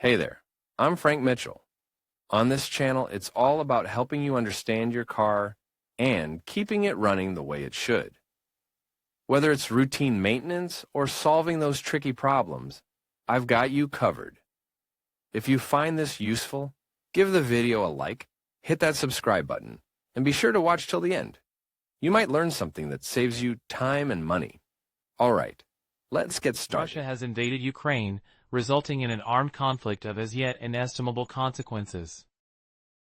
Hey there, I'm Frank Mitchell. On this channel, it's all about helping you understand your car and keeping it running the way it should. Whether it's routine maintenance or solving those tricky problems, I've got you covered. If you find this useful, give the video a like, hit that subscribe button, and be sure to watch till the end. You might learn something that saves you time and money. All right, let's get started. Russia has invaded Ukraine, resulting in an armed conflict of as yet inestimable consequences.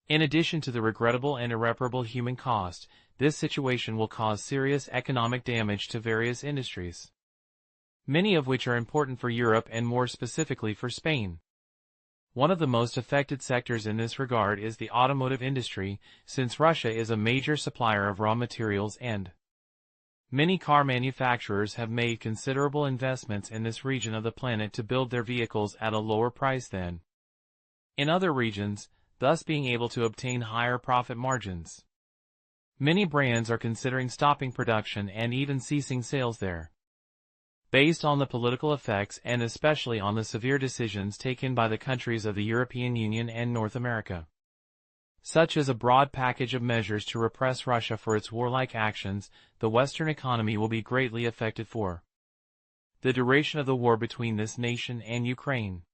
In addition to the regrettable and irreparable human cost, this situation will cause serious economic damage to various industries, many of which are important for Europe and more specifically for Spain. One of the most affected sectors in this regard is the automotive industry, since Russia is a major supplier of raw materials and many car manufacturers have made considerable investments in this region of the planet to build their vehicles at a lower price than in other regions, thus being able to obtain higher profit margins. Many brands are considering stopping production and even ceasing sales there, based on the political effects and especially on the severe decisions taken by the countries of the European Union and North America, such as a broad package of measures to repress Russia for its warlike actions. The Western economy will be greatly affected for the duration of the war between this nation and Ukraine.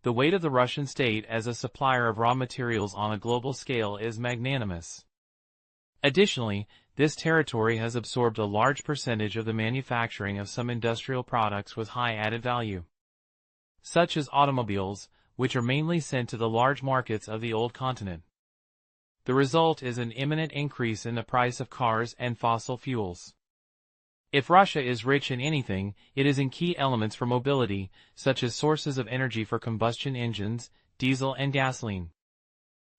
The weight of the Russian state as a supplier of raw materials on a global scale is magnanimous. Additionally, this territory has absorbed a large percentage of the manufacturing of some industrial products with high added value, such as automobiles, which are mainly sent to the large markets of the old continent. The result is an imminent increase in the price of cars and fossil fuels. If Russia is rich in anything, it is in key elements for mobility, such as sources of energy for combustion engines, diesel and gasoline,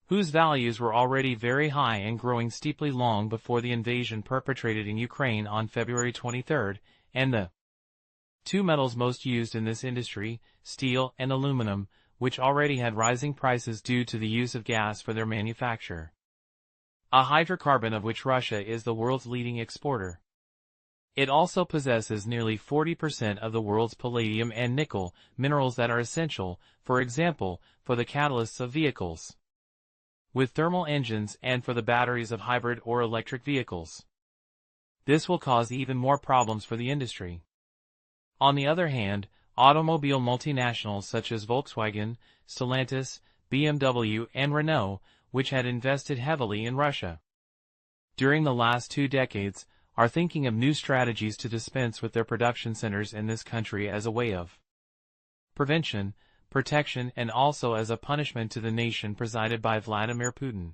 whose values were already very high and growing steeply long before the invasion perpetrated in Ukraine on February 23, and the two metals most used in this industry, steel and aluminum, which already had rising prices due to the use of gas for their manufacture, a hydrocarbon of which Russia is the world's leading exporter. It also possesses nearly 40% of the world's palladium and nickel, minerals that are essential, for example, for the catalysts of vehicles with thermal engines and for the batteries of hybrid or electric vehicles. This will cause even more problems for the industry. On the other hand, automobile multinationals such as Volkswagen, Stellantis, BMW and Renault, which had invested heavily in Russia during the last 2 decades, are thinking of new strategies to dispense with their production centers in this country as a way of prevention, protection and also as a punishment to the nation presided by Vladimir Putin.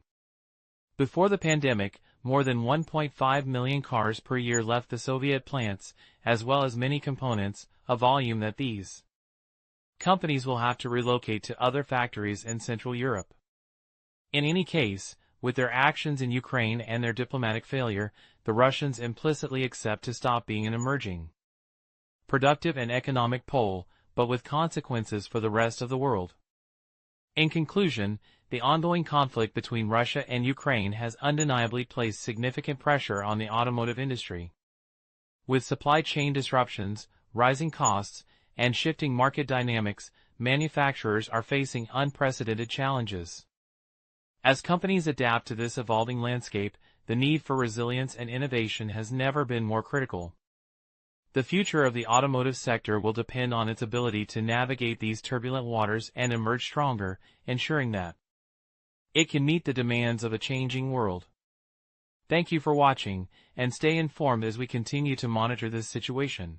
Before the pandemic, more than 1.5 million cars per year left the Soviet plants, as well as many components, a volume that these companies will have to relocate to other factories in Central Europe. In any case, with their actions in Ukraine and their diplomatic failure, the Russians implicitly accept to stop being an emerging, productive and economic pole, but with consequences for the rest of the world. In conclusion, the ongoing conflict between Russia and Ukraine has undeniably placed significant pressure on the automotive industry. With supply chain disruptions, rising costs, and shifting market dynamics, manufacturers are facing unprecedented challenges. As companies adapt to this evolving landscape, the need for resilience and innovation has never been more critical. The future of the automotive sector will depend on its ability to navigate these turbulent waters and emerge stronger, ensuring that it can meet the demands of a changing world. Thank you for watching, and stay informed as we continue to monitor this situation.